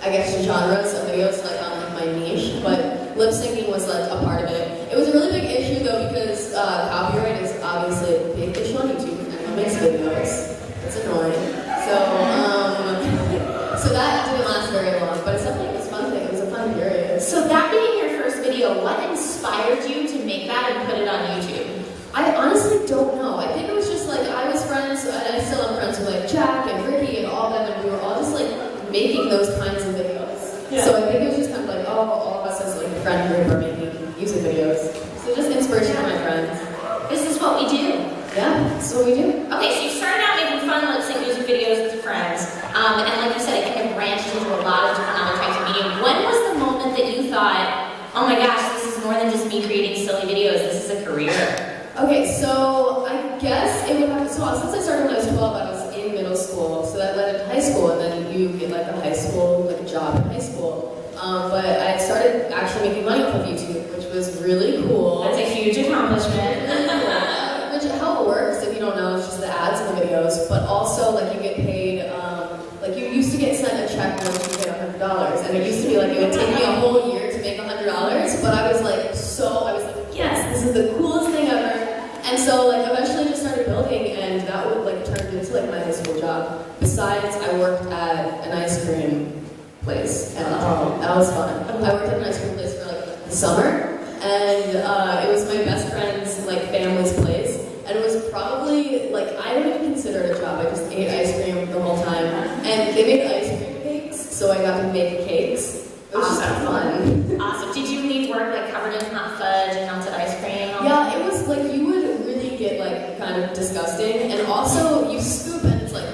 I guess, genres of videos, like on like my niche, but lip syncing was like a part of it. It was a really big issue though because copyright is obviously a big issue on YouTube and everyone makes videos. It's annoying. So that didn't last very long, but it's definitely it was fun thing. It was a fun period. So that being your first video, what inspired you to make that and put it on YouTube? I honestly don't know. I think it was just like I was friends, and I still am friends with like Jack and Ricky and all them, and we were all just like making those kinds of videos. Yeah. So I think it was just kind of like, oh, all of us as like a friend group are making music videos. So just inspiration from my friends. This is what we do. Yeah, that's what we do. Okay, so you started out making fun lip sync music videos with your friends, and like you said, it kind of branched into a lot of different other types of medium. When was the moment that you thought, oh my gosh, this is more than just me creating silly videos, this is a career? Okay, so I guess it would have to, so since I started when I was 12, I was in middle school, so that led into high school, and then you get like a high school, like a job in high school. But I started actually making money off of YouTube, which was really cool. That's a huge accomplishment. Which, how it works, if you don't know, it's just the ads and the videos, but also like you get paid, like you used to get sent a check once you get $100, and it used to be like it would take me a whole year to make $100, but I was like, yes, this is the coolest thing ever. And so like eventually I just started building, and that would like turn into like my high school job. Besides, I worked at an ice cream place, and that was fun. I worked at an ice cream place for like the summer, and it was my best friend's like family's place, and it was probably like I don't even consider it a job. I just ate ice cream the whole time, and they made ice cream cakes, so I got to make cakes. It was just fun. Awesome. Did you leave work like covered in hot fudge and melted ice cream? Yeah, it was like you would really get like kind of disgusting, and also you scoop and it's like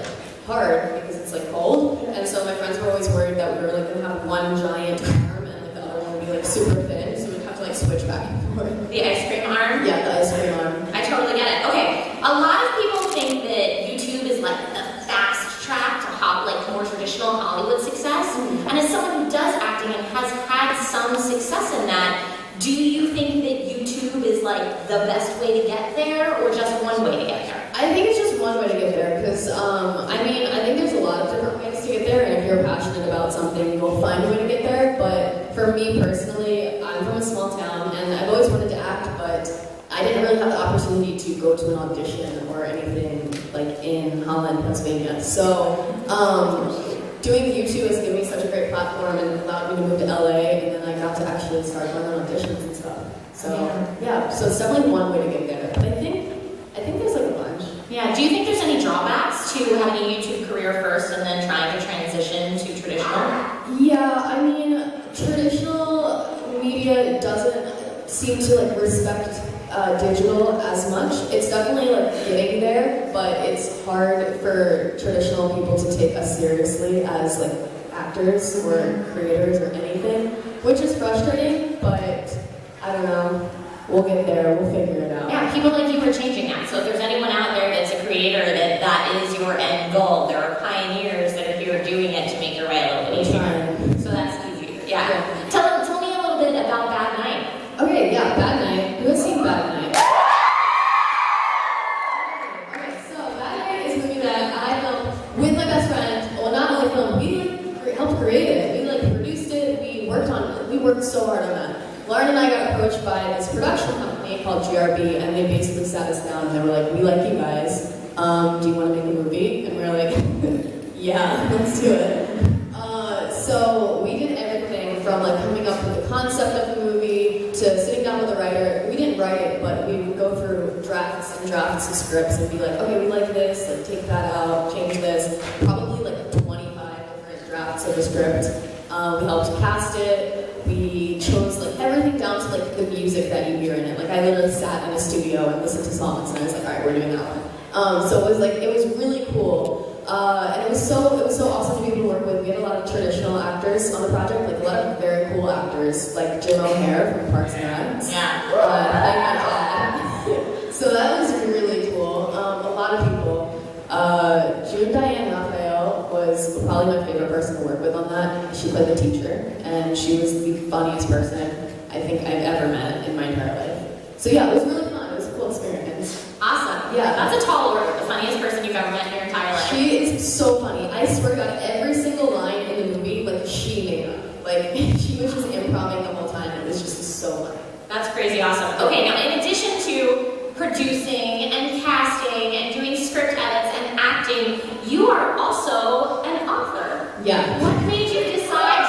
hard because it's like cold, and so my friends were always worried that we were like gonna have one giant arm and like the other one would be like super thin, so we'd have to like switch back and forth. The ice cream arm? Yeah, the ice cream arm. I totally get it. Okay, a lot of people think that YouTube is like a fast track to like more traditional Hollywood success, and as someone who does acting and has had some success in that, do you think that YouTube is like the best way to get there, or just one way to get there? I think it's just one way to get there, because I mean, I think there's a lot of different ways to get there, and if you're passionate about something, you'll find a way to get there. But for me personally, I'm from a small town, and I've always wanted to act, but I didn't really have the opportunity to go to an audition or anything like in Holland, Pennsylvania. So doing YouTube has given me such a great platform and allowed me to move to LA, and then I got to actually start going on auditions and stuff. So yeah, so it's definitely one way to get there. But I think there's like a bunch. Yeah, do you think there's any drawbacks to having a YouTube career first and then trying to transition to traditional? Yeah, I mean, traditional media doesn't seem to like respect digital as much. It's definitely like getting there, but it's hard for traditional people to take us seriously as like actors or creators or anything, which is frustrating, but I don't know. We'll get there. We'll figure it out. Yeah, people like you are changing that. So if there's anyone out there that's a creator that is your end goal, there are pioneers that are here doing it to make your way a little bit easier. So that's easy. Yeah. Tell me a little bit about Bad Night. Okay, yeah, Bad Night. Who has seen Bad Night? Okay, so Bad Night is a movie that I filmed with my best friend. Well, not only filmed, we helped create it. We like produced it. We worked so hard on that. Lauren and I got approached by this production company called GRB, and they basically sat us down and they were like, we like you guys. Do you want to make a movie? And we were like, yeah, let's do it. So we did everything from like coming up with the concept of the movie to sitting down with the writer. We didn't write it, but we would go through drafts and drafts of scripts and be like, okay, we like this, like take that out, change this. Probably like 25 different drafts of the script. We helped cast it. We chose like everything down to like the music that you hear in it. Like I literally sat in a studio and listened to songs, and I was like, all right, we're doing that one. So it was really cool. And it was so awesome to be able to work with. We had a lot of traditional actors on the project, like a lot of very cool actors, like Jim O'Hare from Parks and Rec. Yeah. So that was really cool. A lot of people. June Diane Raphael was probably my favorite person to work with on that. She played the teacher, and she was the funniest person I think I've ever met in my entire life. So yeah, it was really fun. It was a cool experience. Awesome. Yeah. That's a tall order. The funniest person you've ever met in your entire life. She is so funny. I swear to God, every single line in the movie, like, she Like, she was just improvising the whole time. It was just so funny. That's crazy awesome. Okay, now in addition to producing and casting and doing script edits and acting, you are also an author. Yeah. What made you decide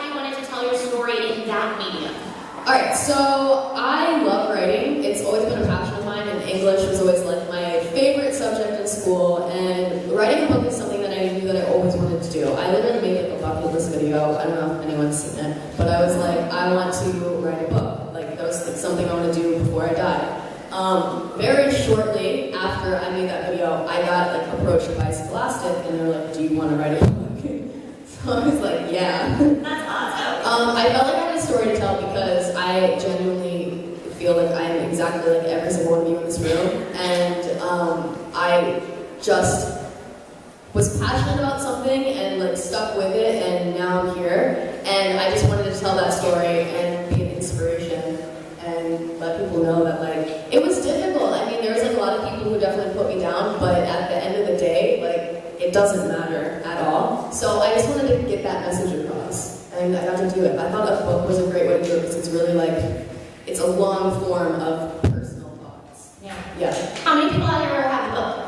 you wanted to tell your story in that medium? Alright, so I love writing. It's always been a passion of mine, and English was always like my favorite subject in school, and writing a book is something that I knew that I always wanted to do. I literally made like a bucket list video. I don't know if anyone's seen it, but I was like, I want to write a book. Like, that was like something I want to do before I die. Very shortly after I made that video, I got like approached by Scholastic, and they were like, do you want to write a book? So I was like, yeah. That's awesome. I felt like I had a story to tell because I genuinely feel like I am exactly like every single one of you in this room, and I just was passionate about something and like stuck with it, and now I'm here, and I just wanted to tell that story and be an inspiration and let people know that like it was difficult. I mean, there was like a lot of people who definitely put me down, but at the end of the day, like it doesn't matter at all. So I just wanted to get that message across, and I got to do it. I thought a book was a great way to do it because it's really like, it's a long form of personal thoughts. Yeah. Yeah. How many people out here have the book?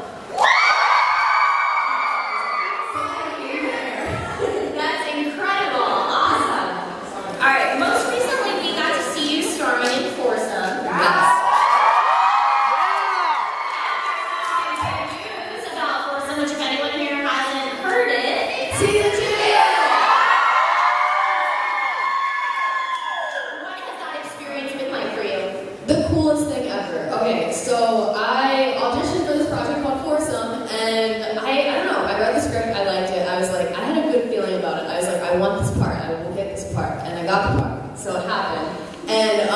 That's incredible. Awesome. All right. Most recently, we got to see you starring in Foursome. Yes. News about Foursome, which if anyone here hasn't heard it, Season 2! what has that experience been like for you? The coolest thing ever. Okay, so I auditioned for this project called Foursome, and I don't know, I read the script, I liked it, I was like, I had a good feeling about it. I was like, I want this part, I will get this part, and I got the part, so it happened. And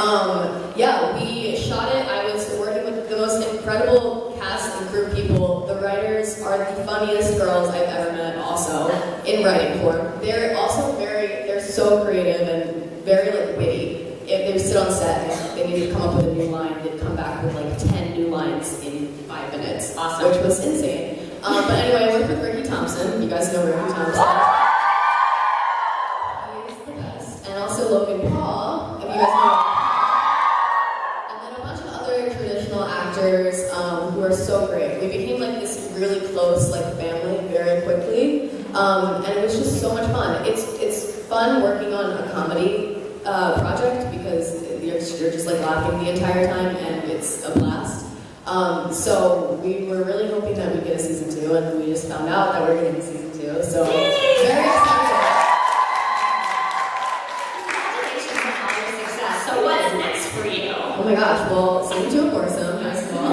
yeah, we shot it. I was working with the most incredible cast and crew people. The writers are the funniest girls I've ever met also, in writing form. They're also they're so creative and very like witty. If they sit on set and they need to come up with a new line, they'd come back with like 10 new lines in 5 minutes. Awesome. Which was insane. But anyway, I worked with Ricky Thompson. You guys know Ricky Thompson. He is the best. And also Logan Paul, if you guys know. And then a bunch of other traditional actors who are so great. We became like this really close like family very quickly. And it was just so much fun. It's fun working on a comedy project because you're just like laughing the entire time, and it's a blast. So we were really hoping that we'd get a season 2, and we just found out that we're getting a season 2. So very excited. Congratulations on all your success. So what's next for you? Oh my gosh, well, season 2 of Foursome, first of all.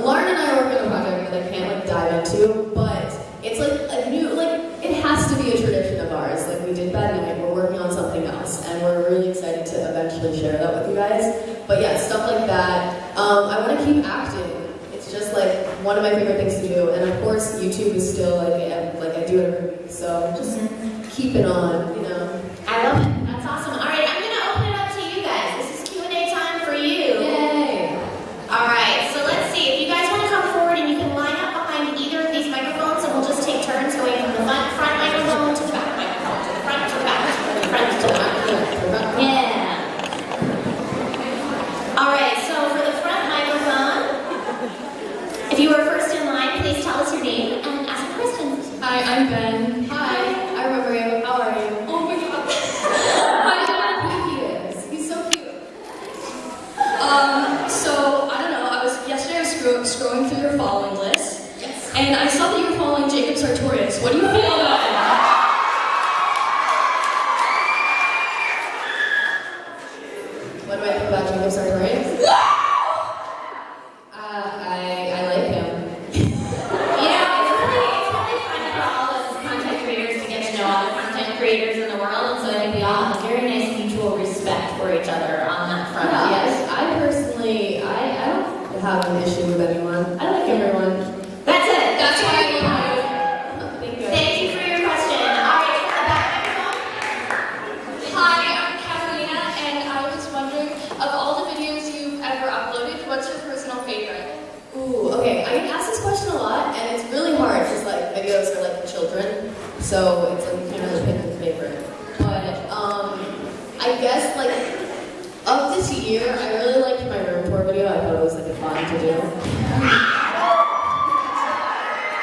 Lauren and I are working on a project that I can't like dive into, but it's like a new, like, it has to be a tradition of ours. Like, we did Bad Night, we're working on something else, and we're really excited to eventually share that with you guys. But yeah, stuff like that. I want to keep acting. It's just like one of my favorite things to do, and of course, YouTube is still like I do it every week. So just keep it on, you know. I love it. That's awesome. All right, I'm gonna open it up to you guys. This is Q&A time for you. Yay! All right, so let's see. If you guys want to come forward and you can line up behind either of these microphones, and we'll just take turns going from the front microphone to the back microphone, to the front to the back, to the front to the back. Yeah. All right, so for the front microphone, if you were first in line, please tell us your name and ask a question. Hi, I'm Ben. Hi, I remember you. How are you? Oh my god. I know how cute he is. He's so cute. So, I don't know, yesterday I was scrolling through your following list, and I saw that you were following Jacob Sartorius. What do you feel about him? What do I think about Jacob Sartorius? I like him. You know, it's really fun for all of us content creators to get to know all the content creators in the world, and so I think we all have a very nice mutual respect for each other on that front. Yes, I personally, I don't have an issue with anyone. I like everyone. That's it. That's why I love you. Thank you. Thank you for your so it's like you can't really pick your favorite. But I guess like of this year, I really liked my room tour video. I thought it was like fun to do.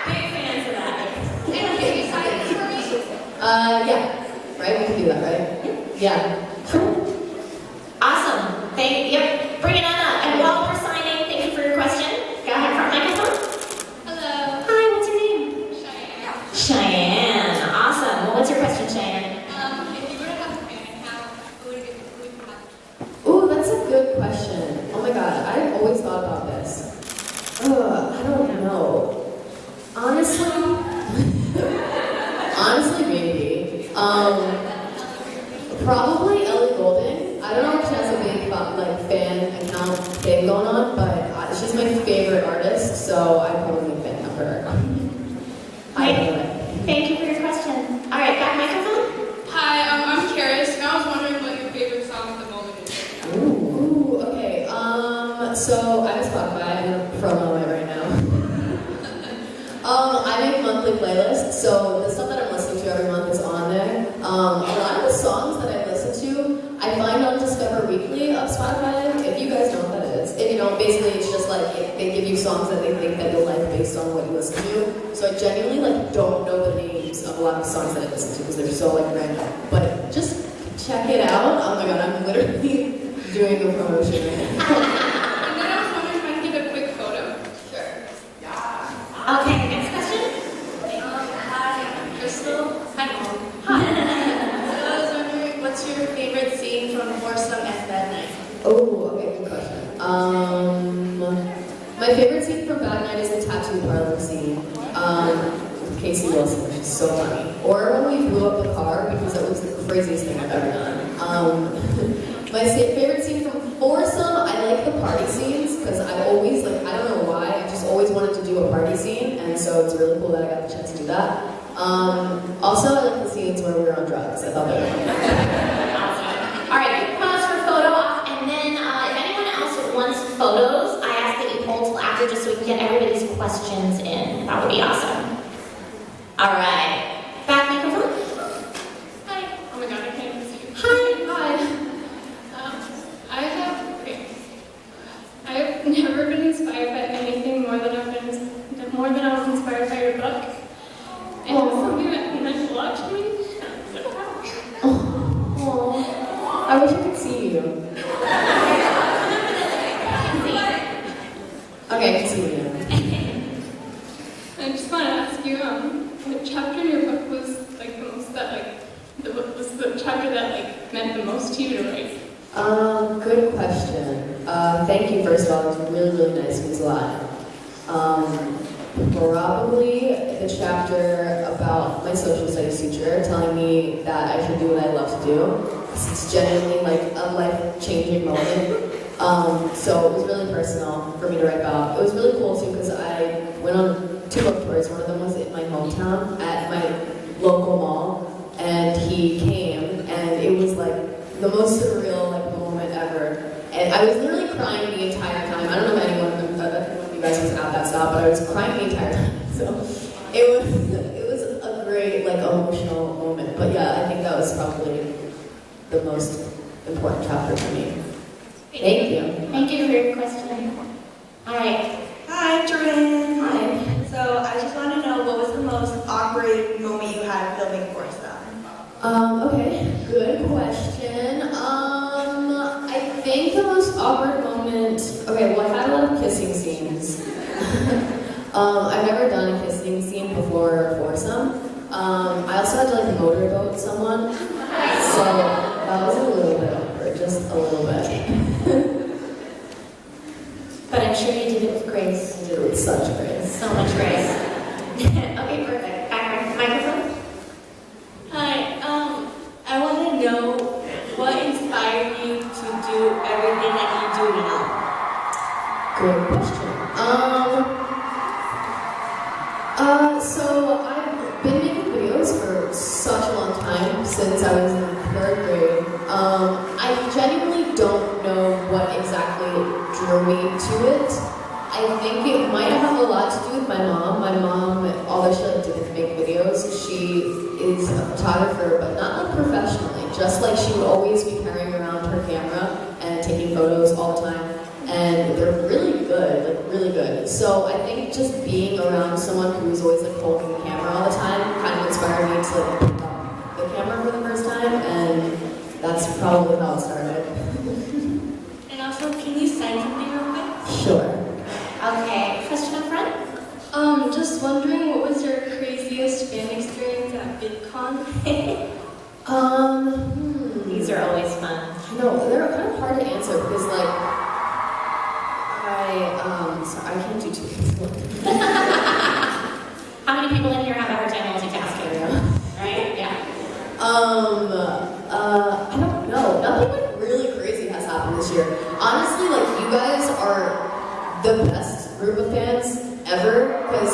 Big fans of that. And can you sign this for me? Yeah, right? We can do that, right? Yeah. Awesome. Yep, bring it on up. And while we're signing, thank you for your question. Go ahead, front microphone. Hello. Hi, what's your name? Cheyenne. Cheyenne. Awesome. Well, what's your question, Cheyenne? If you were to have a fan account, who would you have? Ooh, that's a good question. Oh my god, I've always thought about this. I don't know. Honestly, maybe. Probably Ellie Goulding. I don't know if she has a big fan account thing going on, but she's my favorite artist, so I'm probably a fan of her. Thank you for your question. All right, back microphone. Hi, I'm curious, and I was wondering what your favorite song at the moment is. Ooh, okay. So I have Spotify. I'm gonna promo it right now. I make monthly playlists, so the stuff that I'm listening to every month is on there. A lot of the songs that I listen to, I find on Discover Weekly of Spotify. If you guys know what that is, if you don't, basically it's just like they give you songs that they think that you'll like based on what you listen to. So I genuinely don't know the names of a lot of the songs that I listen to because they're so random. But just check it out. Oh my god, I'm literally doing a promotion right now. And then I was wondering if I could get a quick photo. Sure. Okay, next question. Hi, Crystal. Hi, Mom. Hi. So I was wondering, what's your favorite scene from Foursome and Bad Night? Oh, okay, good question. My favorite scene from Bad Night is the tattoo parlor scene. With Casey Wilson, which is so funny. Or when we blew up the car because that was the craziest thing I've ever done. My favorite scene from Foursome, I like the party scenes because I always I don't know why, I just always wanted to do a party scene, and so it's really cool that I got the chance to do that. Also, I like the scenes where we were on drugs. I thought they were fun. All right, quick pause for photo op, and then if anyone else wants photos, I ask that you hold till after just so we can get everybody's questions in. That would be awesome. All right, back microphone. Hi. Oh my god, I can't even see you. Hi. I've never been inspired by anything more than I was inspired by your book. And it was something that meant a lot to me. I wish I could see you. Okay, I can see you now. I just want to ask you, what chapter in your book was the most that the book was the chapter that meant the most to you to write? Good question. Thank you, first of all. It was really, really nice. It means a lot. Probably the chapter about my social studies teacher telling me that I should do what I love to do. It's genuinely a life-changing moment. So it was really personal for me to write about. It was really cool too because I went on 2 book tours. One of them was in my hometown at my local mall, and he came, and it was the most surreal moment ever. And I was literally crying the entire time. I don't know if anyone of you guys was at that stop, but I was crying the entire time. So it was a great emotional moment. But yeah, I think that was probably the most important chapter for me. Thank you. Thank you for your question. All right. Hi, Jordan. Hi. So I just want to know what was the most awkward moment you had filming Foursome? Okay, good question. I think the most awkward moment. Okay, well, I had a lot of kissing scenes. I've never done a kissing scene before Foursome. I also had to motorboat someone, so that was a little bit awkward, just a little bit. But I'm sure you did it with grace. I did it with such grace. So much grace. Okay, perfect. Back microphone. Hi, I want to know what inspired you to do everything that you do now? Good question. So I've been making videos for such a long time, since I was in 3rd grade. I genuinely don't know what exactly drew me to it. I think it might have a lot to do with my mom. My mom, although she didn't make videos, she is a photographer, but not like professionally. Just like she would always be carrying around her camera and taking photos all the time. And they're really good, like really good. So I think just being around someone who's always like holding the camera all the time kind of inspired me to like pick up the camera for the first time, and that's probably how it started. And also, can you sign something real quick? Sure. Okay, question up front? Just wondering, what was your craziest fan experience at VidCon? These are always fun. I know, they're kind of hard to answer because like, sorry, I can't do two things. How many people in here have a hard time multitasking? Right? Yeah. I don't know. Nothing like really crazy has happened this year. Honestly, like you guys are the best group of fans ever, because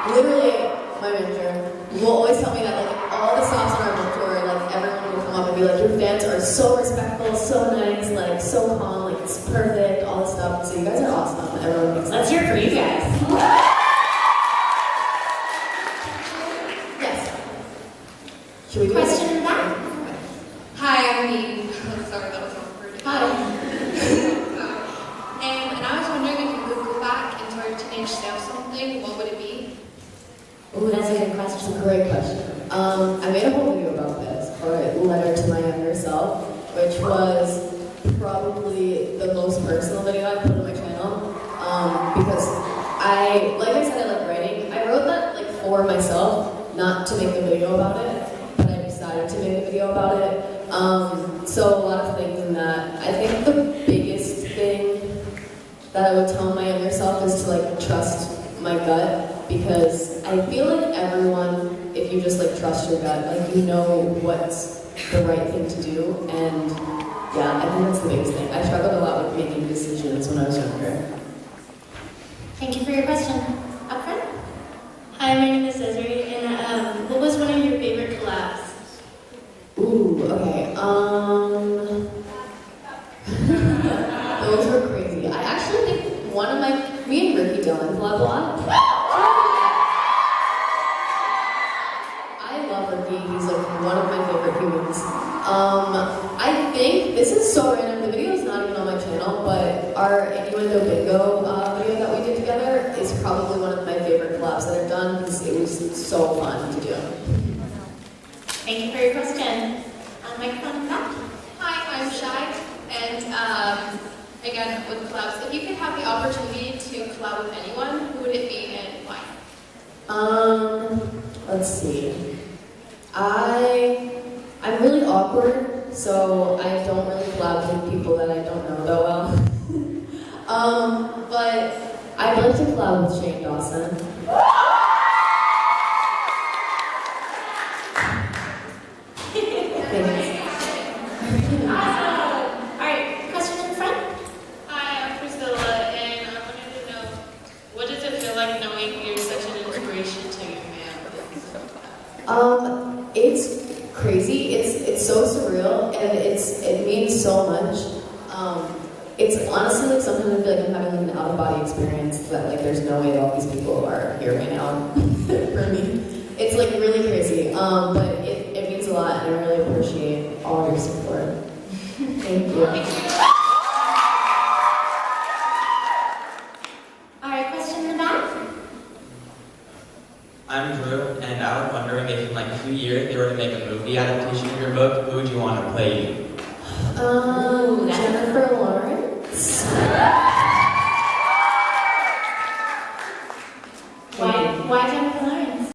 literally my manager will always tell me that like all the stops on our book tour, like everyone will come up and be like, your fans are so respectful, so nice, like so calm, like it's perfect, all this stuff. So you guys are awesome. Everyone thinks Let's hear it for you guys. Yes. Should we do Question in the back? Hi, I'm Eve. Sorry, that was awkward. Hi. And I was wondering if you could go back and tell your teenage self something, what would it be? Ooh, that's a good That's question. a great question. I made a whole video about this, or a letter to my younger self, which was probably the most personal video I put on my channel. Because like I said, I like writing. I wrote that like for myself, not to make a video about it, but I decided to make a video about it. So a lot of things in that. I think the biggest thing that I would tell my younger self is to like trust my gut, because I feel like everyone, if you just like trust your gut, like you know what's the right thing to do, and yeah, I think that's the biggest thing. I struggled a lot with making decisions when I was younger. Thank you for your question. Up front? Hi, my name is Desiree, and what was one of your favorite collabs? Ooh, okay. Those were crazy. I actually think one of me and Ricky Dillon collab a lot. I love Ricky. He's like one of my favorite humans. I think this is so random. The video is not even on my channel, but our Innuendo Bingo video that we did together is probably one of my favorite collabs that I've done because it was so fun to do. Thank you for your question. Microphone in the back. Hi, I'm Shai, and again, with collabs, if you could have the opportunity to collab with anyone, who would it be and why? Let's see. I'm really awkward, so I don't really collab with people that I don't know that well. But I'd like to collab with Shane Dawson. Alright, question in front? Hi, I'm Priscilla, and I wanted to know, what does it feel like knowing you're such an inspiration to your family? It's crazy. It's so surreal, and it means so much. It's honestly like sometimes I feel like I'm having like an out-of-body experience that like there's no way that all these people are here right now for me. It's like really crazy, but it means a lot, and I really appreciate all your support. Thank you. Alright, question in the back? I'm Drew, and I was wondering if in like a few years they were to make a movie adaptation of your book, who would you want to play you? Ooh, that's